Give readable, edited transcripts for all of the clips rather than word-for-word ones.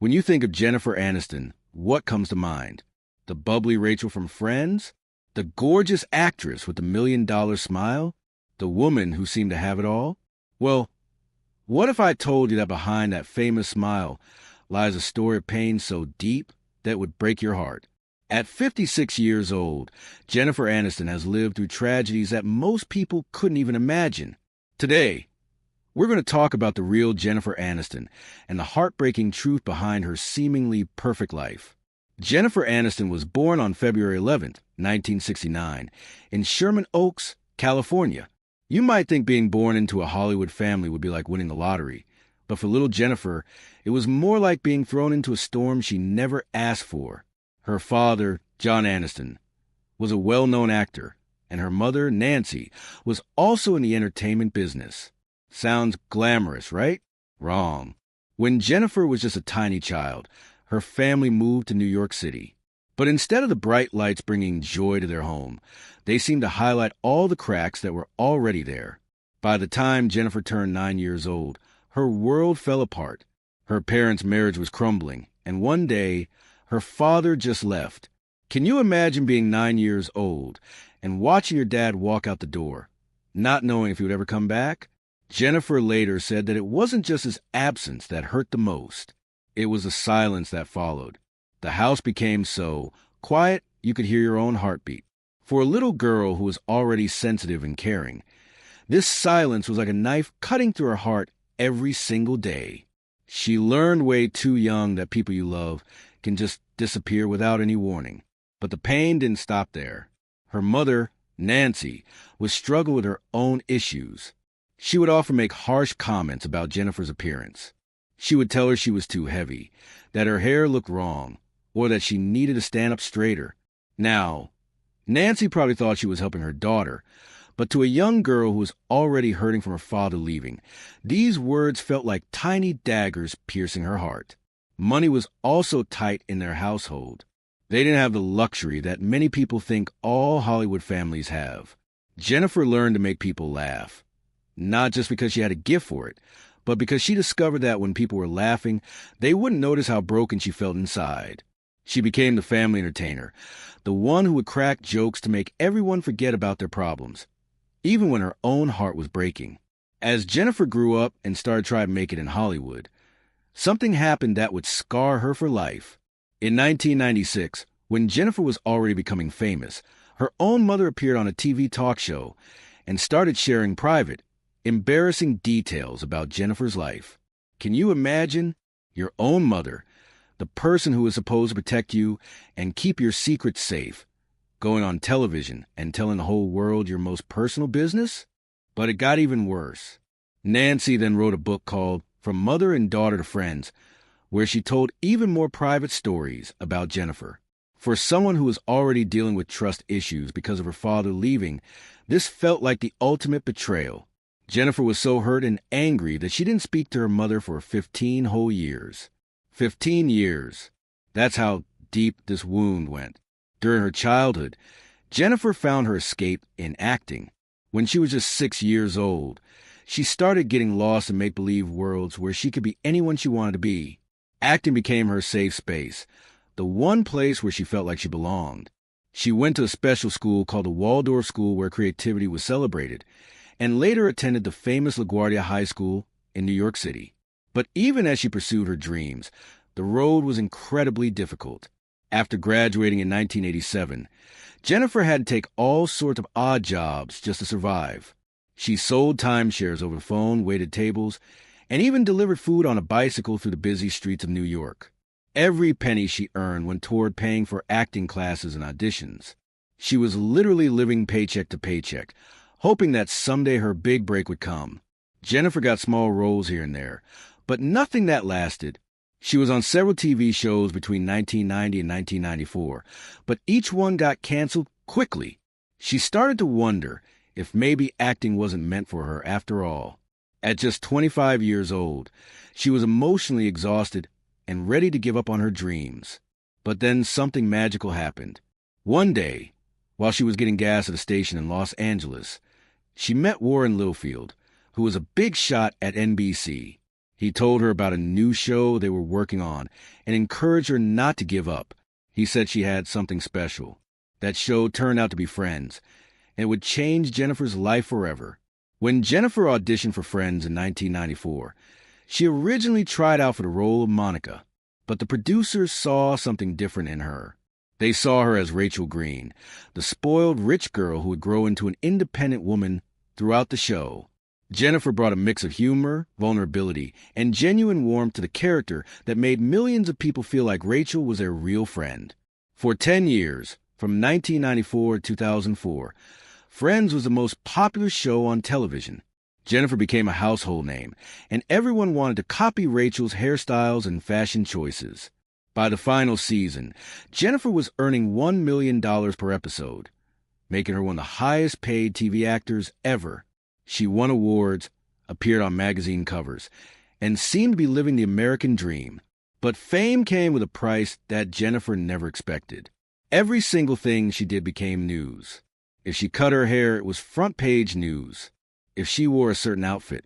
When you think of Jennifer Aniston, what comes to mind? The bubbly Rachel from Friends? The gorgeous actress with the $1 million smile? The woman who seemed to have it all? Well, what if I told you that behind that famous smile lies a story of pain so deep that would break your heart? At 56 years old, Jennifer Aniston has lived through tragedies that most people couldn't even imagine. Today, we're going to talk about the real Jennifer Aniston and the heartbreaking truth behind her seemingly perfect life. Jennifer Aniston was born on February 11th, 1969, in Sherman Oaks, California. You might think being born into a Hollywood family would be like winning the lottery, but for little Jennifer, it was more like being thrown into a storm she never asked for. Her father, John Aniston, was a well-known actor, and her mother, Nancy, was also in the entertainment business. Sounds glamorous, right? Wrong. When Jennifer was just a tiny child, her family moved to New York City. But instead of the bright lights bringing joy to their home, they seemed to highlight all the cracks that were already there. By the time Jennifer turned 9 years old, her world fell apart. Her parents' marriage was crumbling, and one day, her father just left. Can you imagine being 9 years old and watching your dad walk out the door, not knowing if he would ever come back? Jennifer later said that it wasn't just his absence that hurt the most. It was the silence that followed. The house became so quiet you could hear your own heartbeat. For a little girl who was already sensitive and caring, this silence was like a knife cutting through her heart every single day. She learned way too young that people you love can just disappear without any warning. But the pain didn't stop there. Her mother, Nancy, would struggle with her own issues. She would often make harsh comments about Jennifer's appearance. She would tell her she was too heavy, that her hair looked wrong, or that she needed to stand up straighter. Now, Nancy probably thought she was helping her daughter, but to a young girl who was already hurting from her father leaving, these words felt like tiny daggers piercing her heart. Money was also tight in their household. They didn't have the luxury that many people think all Hollywood families have. Jennifer learned to make people laugh, not just because she had a gift for it, but because she discovered that when people were laughing, they wouldn't notice how broken she felt inside. She became the family entertainer, the one who would crack jokes to make everyone forget about their problems, even when her own heart was breaking. As Jennifer grew up and started trying to make it in Hollywood, something happened that would scar her for life. In 1996, when Jennifer was already becoming famous, her own mother appeared on a TV talk show and started sharing private, embarrassing details about Jennifer's life. Can you imagine? Your own mother, the person who was supposed to protect you and keep your secrets safe, going on television and telling the whole world your most personal business? But it got even worse. Nancy then wrote a book called From Mother and Daughter to Friends, where she told even more private stories about Jennifer. For someone who was already dealing with trust issues because of her father leaving, this felt like the ultimate betrayal. Jennifer was so hurt and angry that she didn't speak to her mother for 15 whole years. 15 years. That's how deep this wound went. During her childhood, Jennifer found her escape in acting. When she was just 6 years old, she started getting lost in make-believe worlds where she could be anyone she wanted to be. Acting became her safe space, the one place where she felt like she belonged. She went to a special school called the Waldorf School where creativity was celebrated, and later attended the famous LaGuardia High School in New York City. But even as she pursued her dreams, the road was incredibly difficult. After graduating in 1987, Jennifer had to take all sorts of odd jobs just to survive. She sold timeshares over the phone, waited tables, and even delivered food on a bicycle through the busy streets of New York. Every penny she earned went toward paying for acting classes and auditions. She was literally living paycheck to paycheck, hoping that someday her big break would come. Jennifer got small roles here and there, but nothing that lasted. She was on several TV shows between 1990 and 1994, but each one got canceled quickly. She started to wonder if maybe acting wasn't meant for her after all. At just 25 years old, she was emotionally exhausted and ready to give up on her dreams. But then something magical happened. One day, while she was getting gas at a station in Los Angeles, she met Warren Littlefield, who was a big shot at NBC. He told her about a new show they were working on and encouraged her not to give up. He said she had something special. That show turned out to be Friends, and it would change Jennifer's life forever. When Jennifer auditioned for Friends in 1994, she originally tried out for the role of Monica, but the producers saw something different in her. They saw her as Rachel Green, the spoiled rich girl who would grow into an independent woman throughout the show. Jennifer brought a mix of humor, vulnerability, and genuine warmth to the character that made millions of people feel like Rachel was their real friend. For 10 years, from 1994 to 2004, Friends was the most popular show on television. Jennifer became a household name, and everyone wanted to copy Rachel's hairstyles and fashion choices. By the final season, Jennifer was earning $1 million per episode, making her one of the highest-paid TV actors ever. She won awards, appeared on magazine covers, and seemed to be living the American dream. But fame came with a price that Jennifer never expected. Every single thing she did became news. If she cut her hair, it was front-page news. If she wore a certain outfit,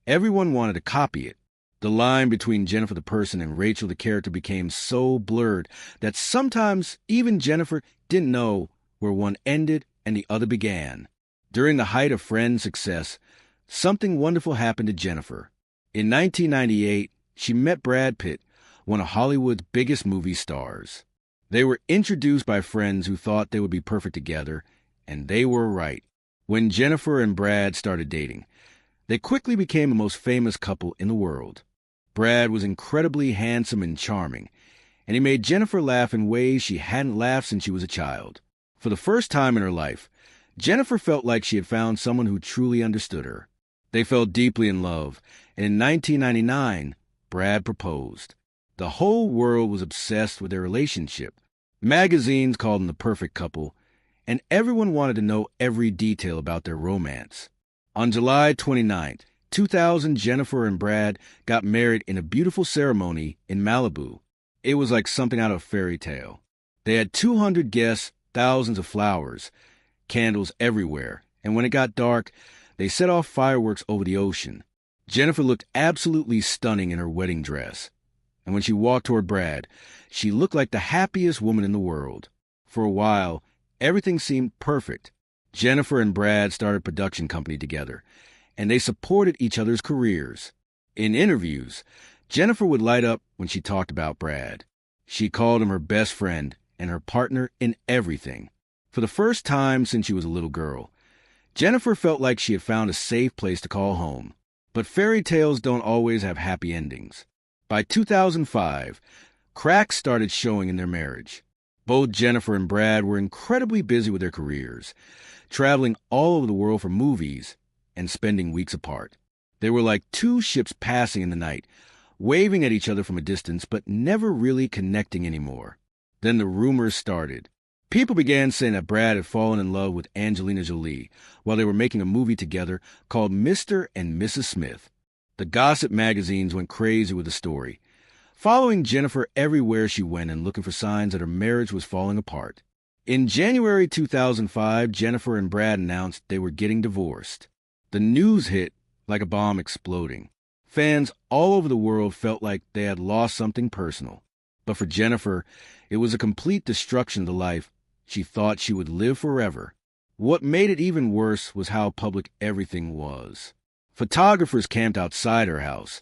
everyone wanted to copy it. The line between Jennifer the person and Rachel the character became so blurred that sometimes even Jennifer didn't know where one ended and the other began. During the height of Friends' success, something wonderful happened to Jennifer. In 1998, she met Brad Pitt, one of Hollywood's biggest movie stars. They were introduced by friends who thought they would be perfect together, and they were right. When Jennifer and Brad started dating, they quickly became the most famous couple in the world. Brad was incredibly handsome and charming, and he made Jennifer laugh in ways she hadn't laughed since she was a child. For the first time in her life, Jennifer felt like she had found someone who truly understood her. They fell deeply in love, and in 1999, Brad proposed. The whole world was obsessed with their relationship. Magazines called them the perfect couple, and everyone wanted to know every detail about their romance. On July 29, 2000, Jennifer and Brad got married in a beautiful ceremony in Malibu. It was like something out of a fairy tale. They had 200 guests, thousands of flowers, candles everywhere, and when it got dark, they set off fireworks over the ocean. Jennifer looked absolutely stunning in her wedding dress, and when she walked toward Brad, she looked like the happiest woman in the world. For a while, everything seemed perfect. Jennifer and Brad started a production company together, and they supported each other's careers. In interviews, Jennifer would light up when she talked about Brad. She called him her best friend and her partner in everything. For the first time since she was a little girl, Jennifer felt like she had found a safe place to call home. But fairy tales don't always have happy endings. By 2005, cracks started showing in their marriage. Both Jennifer and Brad were incredibly busy with their careers, traveling all over the world for movies and spending weeks apart. They were like two ships passing in the night, waving at each other from a distance, but never really connecting anymore. Then the rumors started. People began saying that Brad had fallen in love with Angelina Jolie while they were making a movie together called Mr. and Mrs. Smith. The gossip magazines went crazy with the story, following Jennifer everywhere she went and looking for signs that her marriage was falling apart. In January 2005, Jennifer and Brad announced they were getting divorced. The news hit like a bomb exploding. Fans all over the world felt like they had lost something personal. But for Jennifer, it was a complete destruction of the life she thought she would live forever. What made it even worse was how public everything was. Photographers camped outside her house,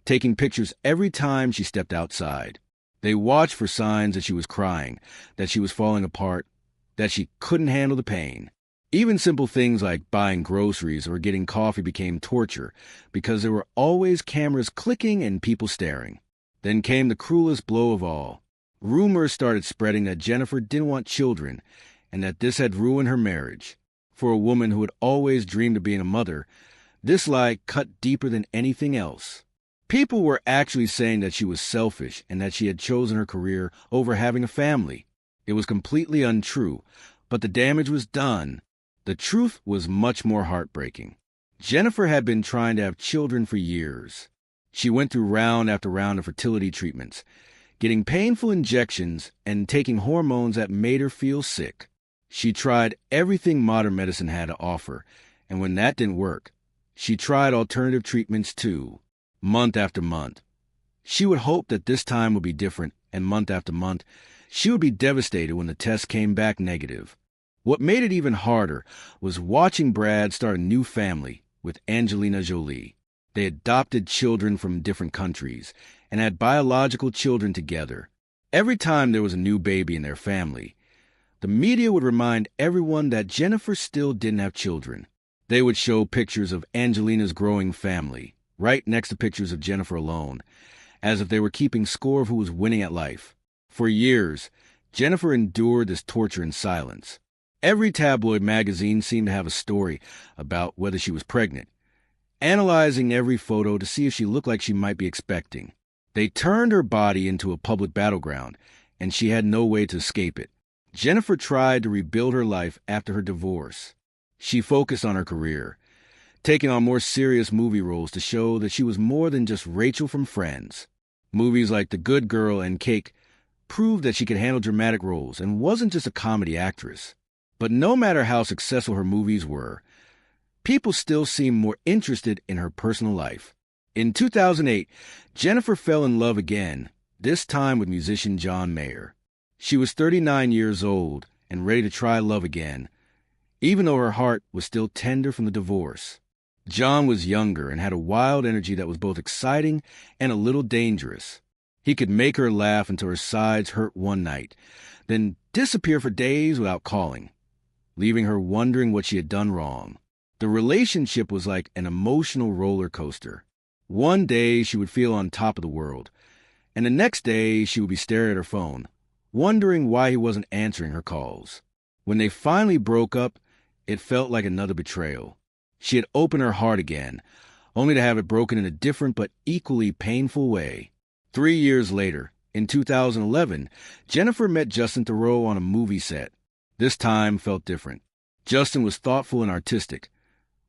taking pictures every time she stepped outside. They watched for signs that she was crying, that she was falling apart, that she couldn't handle the pain. Even simple things like buying groceries or getting coffee became torture because there were always cameras clicking and people staring. Then came the cruelest blow of all. Rumors started spreading that Jennifer didn't want children and that this had ruined her marriage. For a woman who had always dreamed of being a mother, this lie cut deeper than anything else. People were actually saying that she was selfish and that she had chosen her career over having a family. It was completely untrue, but the damage was done. The truth was much more heartbreaking. Jennifer had been trying to have children for years. She went through round after round of fertility treatments, getting painful injections and taking hormones that made her feel sick. She tried everything modern medicine had to offer, and when that didn't work, she tried alternative treatments too. month after month. She would hope that this time would be different, and month after month, she would be devastated when the test came back negative. What made it even harder was watching Brad start a new family with Angelina Jolie. They adopted children from different countries and had biological children together. Every time there was a new baby in their family, the media would remind everyone that Jennifer still didn't have children. They would show pictures of Angelina's growing family, right next to pictures of Jennifer alone, as if they were keeping score of who was winning at life. For years, Jennifer endured this torture in silence. Every tabloid magazine seemed to have a story about whether she was pregnant, analyzing every photo to see if she looked like she might be expecting. They turned her body into a public battleground, and she had no way to escape it. Jennifer tried to rebuild her life after her divorce. She focused on her career, taking on more serious movie roles to show that she was more than just Rachel from Friends. Movies like The Good Girl and Cake proved that she could handle dramatic roles and wasn't just a comedy actress. But no matter how successful her movies were, people still seemed more interested in her personal life. In 2008, Jennifer fell in love again, this time with musician John Mayer. She was 39 years old and ready to try love again, even though her heart was still tender from the divorce. John was younger and had a wild energy that was both exciting and a little dangerous. He could make her laugh until her sides hurt one night, then disappear for days without calling, leaving her wondering what she had done wrong. The relationship was like an emotional roller coaster. One day she would feel on top of the world, and the next day she would be staring at her phone, wondering why he wasn't answering her calls. When they finally broke up, it felt like another betrayal. She had opened her heart again, only to have it broken in a different but equally painful way. 3 years later, in 2011, Jennifer met Justin Theroux on a movie set. This time felt different. Justin was thoughtful and artistic,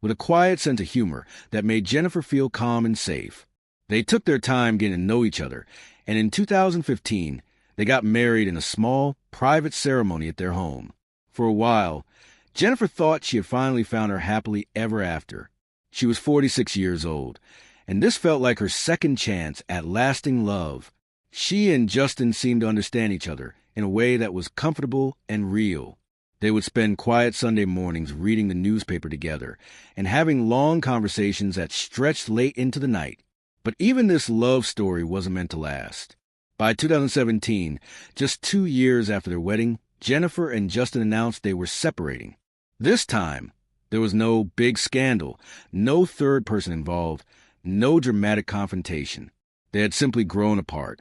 with a quiet sense of humor that made Jennifer feel calm and safe. They took their time getting to know each other, and in 2015, they got married in a small, private ceremony at their home. For a while, Jennifer thought she had finally found her happily ever after. She was 46 years old, and this felt like her second chance at lasting love. She and Justin seemed to understand each other in a way that was comfortable and real. They would spend quiet Sunday mornings reading the newspaper together and having long conversations that stretched late into the night. But even this love story wasn't meant to last. By 2017, just 2 years after their wedding, Jennifer and Justin announced they were separating. This time, there was no big scandal, no third person involved, no dramatic confrontation. They had simply grown apart,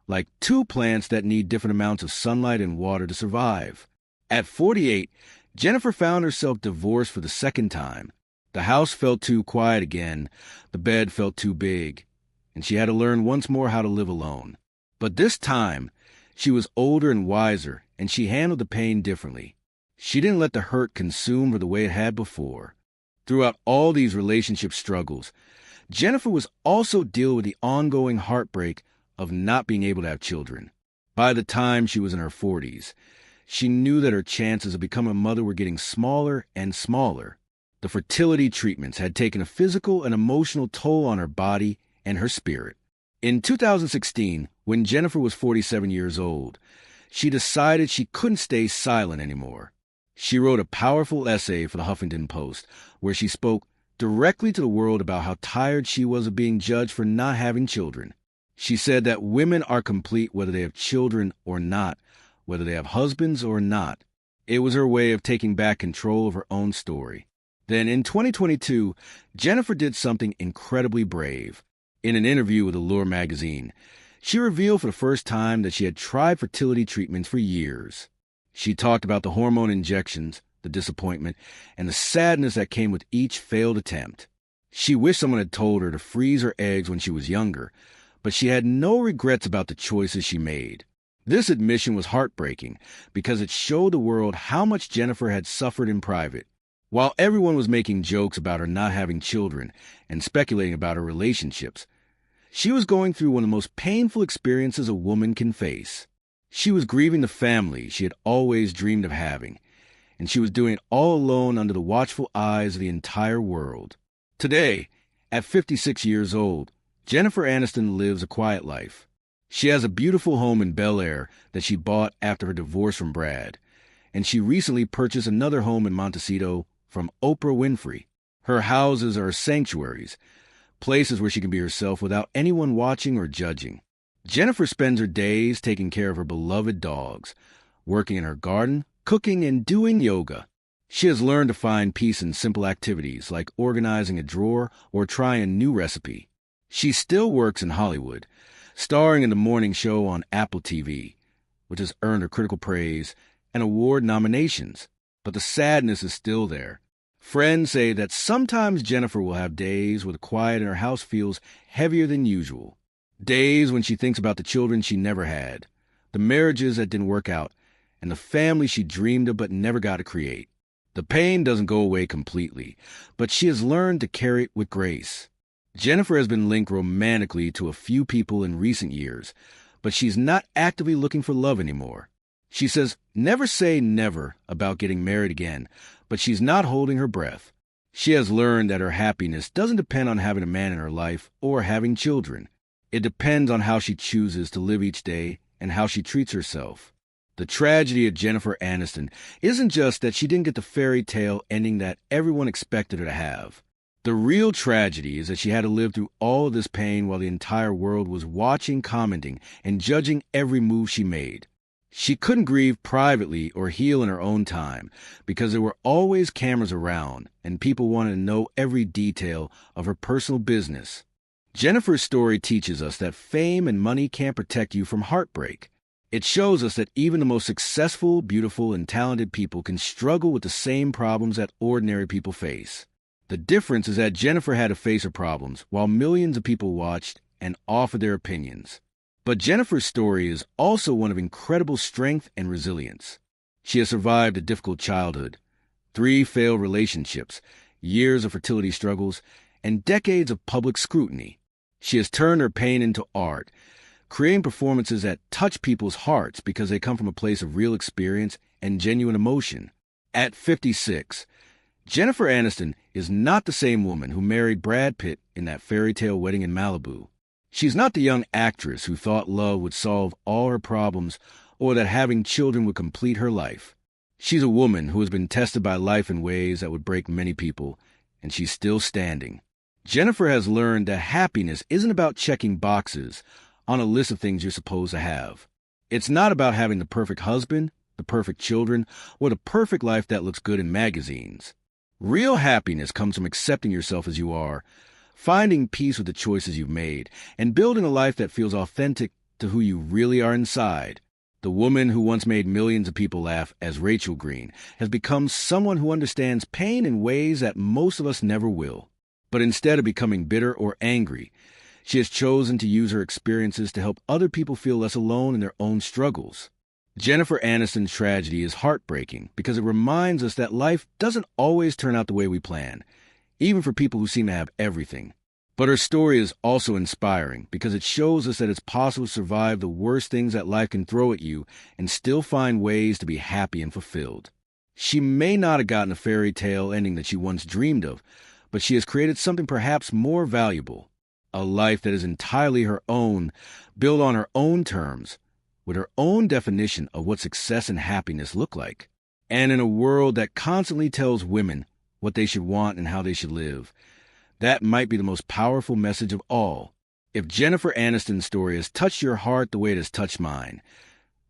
like two plants that need different amounts of sunlight and water to survive. At 48, Jennifer found herself divorced for the second time. The house felt too quiet again, the bed felt too big, and she had to learn once more how to live alone. But this time, she was older and wiser, and she handled the pain differently. She didn't let the hurt consume her the way it had before. Throughout all these relationship struggles, Jennifer was also dealing with the ongoing heartbreak of not being able to have children. By the time she was in her 40s, she knew that her chances of becoming a mother were getting smaller and smaller. The fertility treatments had taken a physical and emotional toll on her body and her spirit. In 2016, when Jennifer was 47 years old, she decided she couldn't stay silent anymore. She wrote a powerful essay for the Huffington Post, where she spoke directly to the world about how tired she was of being judged for not having children. She said that women are complete whether they have children or not, whether they have husbands or not. It was her way of taking back control of her own story. Then in 2022, Jennifer did something incredibly brave. In an interview with Allure magazine, she revealed for the first time that she had tried fertility treatments for years. She talked about the hormone injections, the disappointment, and the sadness that came with each failed attempt. She wished someone had told her to freeze her eggs when she was younger, but she had no regrets about the choices she made. This admission was heartbreaking because it showed the world how much Jennifer had suffered in private. While everyone was making jokes about her not having children and speculating about her relationships, she was going through one of the most painful experiences a woman can face. She was grieving the family she had always dreamed of having, and she was doing it all alone under the watchful eyes of the entire world. Today, at 56 years old, Jennifer Aniston lives a quiet life. She has a beautiful home in Bel Air that she bought after her divorce from Brad, and she recently purchased another home in Montecito from Oprah Winfrey. Her houses are sanctuaries, places where she can be herself without anyone watching or judging. Jennifer spends her days taking care of her beloved dogs, working in her garden, cooking, and doing yoga. She has learned to find peace in simple activities like organizing a drawer or trying a new recipe. She still works in Hollywood, starring in the morning show on Apple TV, which has earned her critical praise and award nominations. But the sadness is still there. Friends say that sometimes Jennifer will have days where the quiet in her house feels heavier than usual. Days when she thinks about the children she never had, the marriages that didn't work out, and the family she dreamed of but never got to create. The pain doesn't go away completely, but she has learned to carry it with grace. Jennifer has been linked romantically to a few people in recent years, but she's not actively looking for love anymore. She says never say never about getting married again, but she's not holding her breath. She has learned that her happiness doesn't depend on having a man in her life or having children. It depends on how she chooses to live each day and how she treats herself. The tragedy of Jennifer Aniston isn't just that she didn't get the fairy tale ending that everyone expected her to have. The real tragedy is that she had to live through all of this pain while the entire world was watching, commenting, and judging every move she made. She couldn't grieve privately or heal in her own time because there were always cameras around and people wanted to know every detail of her personal business. Jennifer's story teaches us that fame and money can't protect you from heartbreak. It shows us that even the most successful, beautiful, and talented people can struggle with the same problems that ordinary people face. The difference is that Jennifer had to face her problems while millions of people watched and offered their opinions. But Jennifer's story is also one of incredible strength and resilience. She has survived a difficult childhood, 3 failed relationships, years of fertility struggles, and decades of public scrutiny. She has turned her pain into art, creating performances that touch people's hearts because they come from a place of real experience and genuine emotion. At 56, Jennifer Aniston is not the same woman who married Brad Pitt in that fairy tale wedding in Malibu. She's not the young actress who thought love would solve all her problems or that having children would complete her life. She's a woman who has been tested by life in ways that would break many people, and she's still standing. Jennifer has learned that happiness isn't about checking boxes on a list of things you're supposed to have. It's not about having the perfect husband, the perfect children, or the perfect life that looks good in magazines. Real happiness comes from accepting yourself as you are, finding peace with the choices you've made, and building a life that feels authentic to who you really are inside. The woman who once made millions of people laugh as Rachel Green has become someone who understands pain in ways that most of us never will. But instead of becoming bitter or angry, she has chosen to use her experiences to help other people feel less alone in their own struggles. Jennifer Aniston's tragedy is heartbreaking because it reminds us that life doesn't always turn out the way we plan, even for people who seem to have everything. But her story is also inspiring because it shows us that it's possible to survive the worst things that life can throw at you and still find ways to be happy and fulfilled. She may not have gotten a fairy tale ending that she once dreamed of, but she has created something perhaps more valuable, a life that is entirely her own, built on her own terms, with her own definition of what success and happiness look like. And in a world that constantly tells women what they should want and how they should live, that might be the most powerful message of all. If Jennifer Aniston's story has touched your heart the way it has touched mine,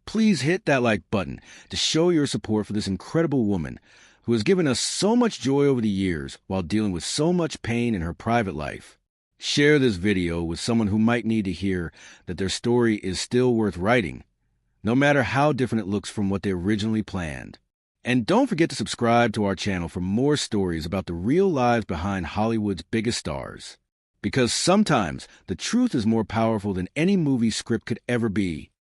please hit that like button to show your support for this incredible woman who has given us so much joy over the years while dealing with so much pain in her private life. Share this video with someone who might need to hear that their story is still worth writing, no matter how different it looks from what they originally planned. And don't forget to subscribe to our channel for more stories about the real lives behind Hollywood's biggest stars. Because sometimes the truth is more powerful than any movie script could ever be.